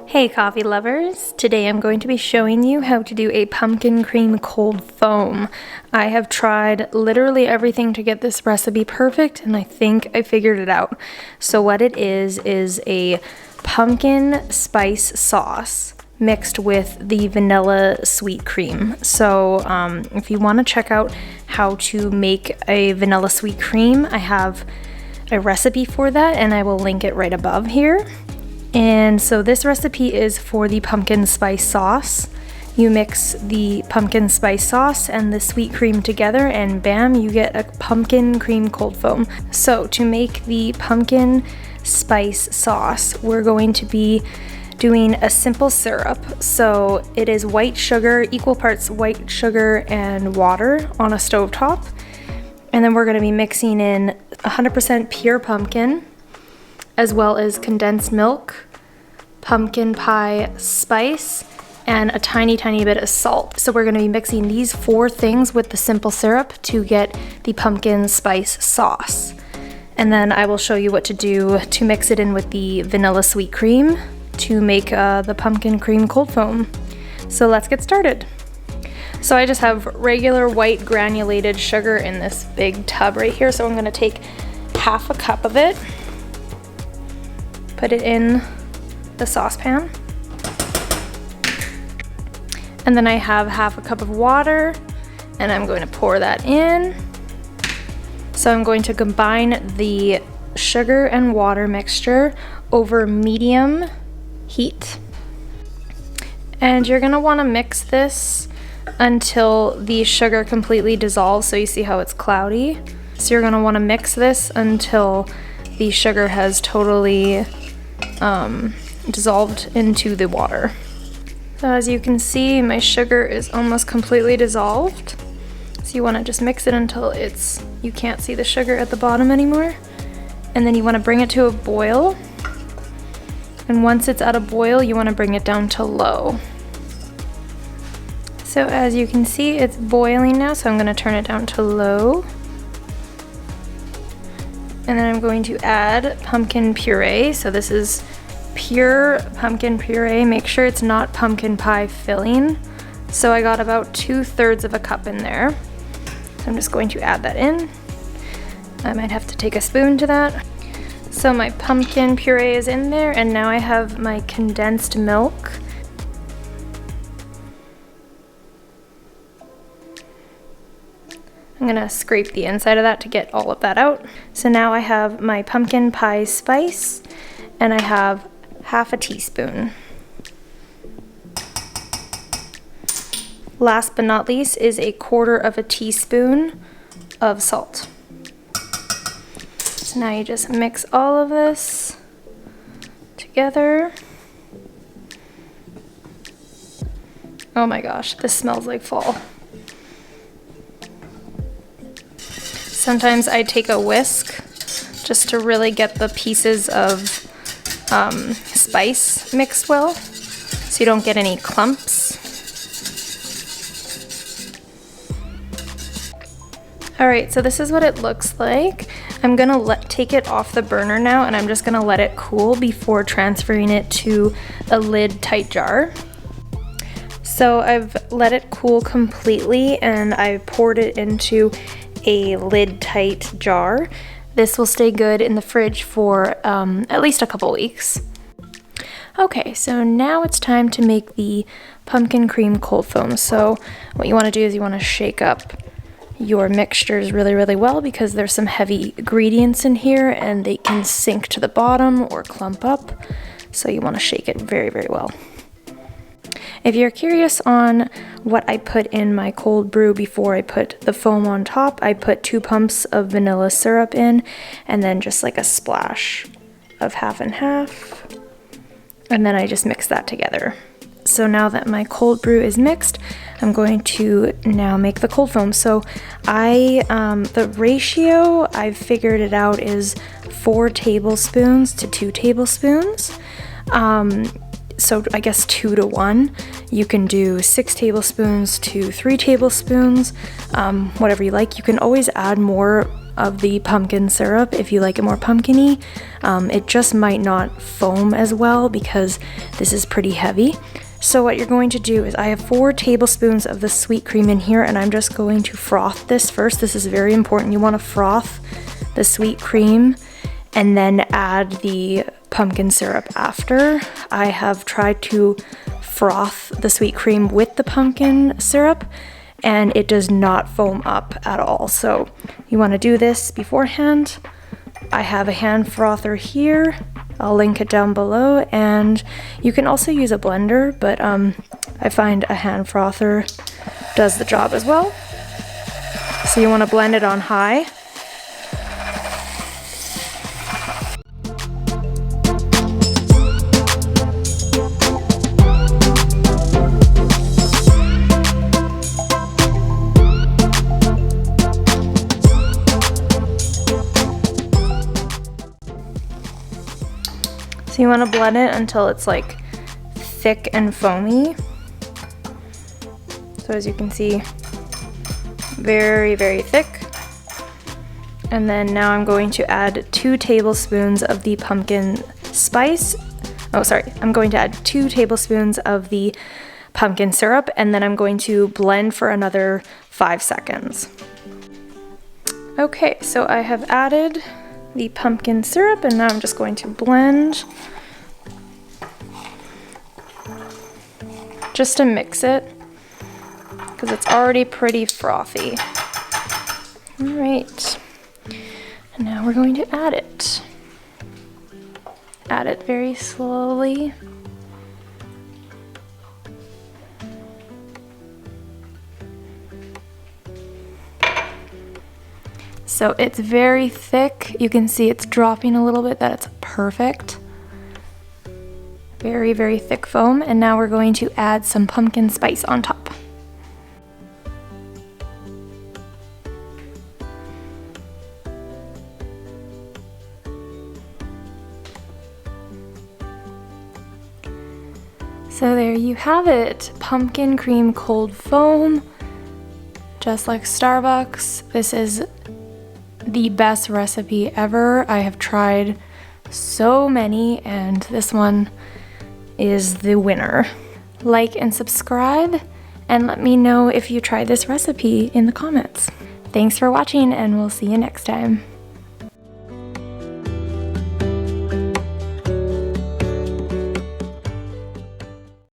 Hey coffee lovers! Today I'm going to be showing you how to do a pumpkin cream cold foam. I have tried literally everything to get this recipe perfect and I think I figured it out. So what it is a pumpkin spice sauce mixed with the vanilla sweet cream. So if you want to check out how to make a vanilla sweet cream, I have a recipe for that and I will link it right above here. And so this recipe is for the pumpkin spice sauce. You mix the pumpkin spice sauce and the sweet cream together and bam, you get a pumpkin cream cold foam. So to make the pumpkin spice sauce, we're going to be doing a simple syrup. So it is white sugar, equal parts white sugar and water on a stovetop. And then we're going to be mixing in 100% pure pumpkin, as well as condensed milk, pumpkin pie spice, and a tiny bit of salt. So we're going to be mixing these 4 things with the simple syrup to get the pumpkin spice sauce. And then I will show you what to do to mix it in with the vanilla sweet cream to make the pumpkin cream cold foam. So let's get started. So I just have regular white granulated sugar in this big tub right here. So I'm going to take half a cup of it, put it in the saucepan, and then I have half a cup of water and I'm going to pour that in. So I'm going to combine the sugar and water mixture over medium heat, and you're going to want to mix this until the sugar completely dissolves. So you see how it's cloudy? So you're going to want to mix this until the sugar has totally dissolved into the water. So as you can see, my sugar is almost completely dissolved. So you want to just mix it until you can't see the sugar at the bottom anymore. And then you want to bring it to a boil. And once it's at a boil, you want to bring it down to low. So as you can see, it's boiling now, so I'm going to turn it down to low. And then I'm going to add pumpkin puree. So this is pure pumpkin puree. Make sure it's not pumpkin pie filling. So I got about 2/3 of a cup in there. So I'm just going to add that in. I might have to take a spoon to that. So my pumpkin puree is in there, and now I have my condensed milk. I'm gonna scrape the inside of that to get all of that out. So now I have my pumpkin pie spice, and I have half a teaspoon. Last but not least is 1/4 of a teaspoon of salt. So now you just mix all of this together. Oh my gosh, this smells like fall. Sometimes I take a whisk just to really get the pieces of spice mixed well, so you don't get any clumps. Alright, so this is what it looks like. I'm gonna take it off the burner now, and I'm just gonna let it cool before transferring it to a lid tight jar. So I've let it cool completely and I poured it into a lid tight jar. This will stay good in the fridge for at least a couple weeks. Okay, so now it's time to make the pumpkin cream cold foam. So what you want to do is you want to shake up your mixtures really well, because there's some heavy ingredients in here and they can sink to the bottom or clump up. So you want to shake it very well. If you're curious on what I put in my cold brew before I put the foam on top, I put 2 pumps of vanilla syrup in, and then just like a splash of half and half. And then I just mix that together. So now that my cold brew is mixed, I'm going to now make the cold foam. So the ratio, I've figured it out, is 4 tablespoons to 2 tablespoons. So I guess 2 to 1. You can do 6 tablespoons to 3 tablespoons, whatever you like. You can always add more of the pumpkin syrup if you like it more pumpkin-y. It just might not foam as well because this is pretty heavy. So what you're going to do is I have 4 tablespoons of the sweet cream in here, and I'm just going to froth this first. This is very important. You want to froth the sweet cream and then add the pumpkin syrup after. I have tried to froth the sweet cream with the pumpkin syrup and it does not foam up at all. So you want to do this beforehand. I have a hand frother here. I'll link it down below, and you can also use a blender, but I find a hand frother does the job as well. So you want to blend it on high. So you want to blend it until it's like thick and foamy. So as you can see, very, very thick. And then now I'm going to add 2 tablespoons of the pumpkin spice. Oh, sorry, I'm going to add 2 tablespoons of the pumpkin syrup, and then I'm going to blend for another 5 seconds. Okay, so I have added the pumpkin syrup, and now I'm just going to blend just to mix it because it's already pretty frothy. All right, and now we're going to add it. Add it very slowly. So it's very thick. You can see it's dropping a little bit, that it's perfect. Very, very thick foam. And now we're going to add some pumpkin spice on top. So there you have it, pumpkin cream cold foam, just like Starbucks. This is the best recipe ever. I have tried so many, and this one is the winner. Like and subscribe, and let me know if you tried this recipe in the comments. Thanks for watching, and we'll see you next time.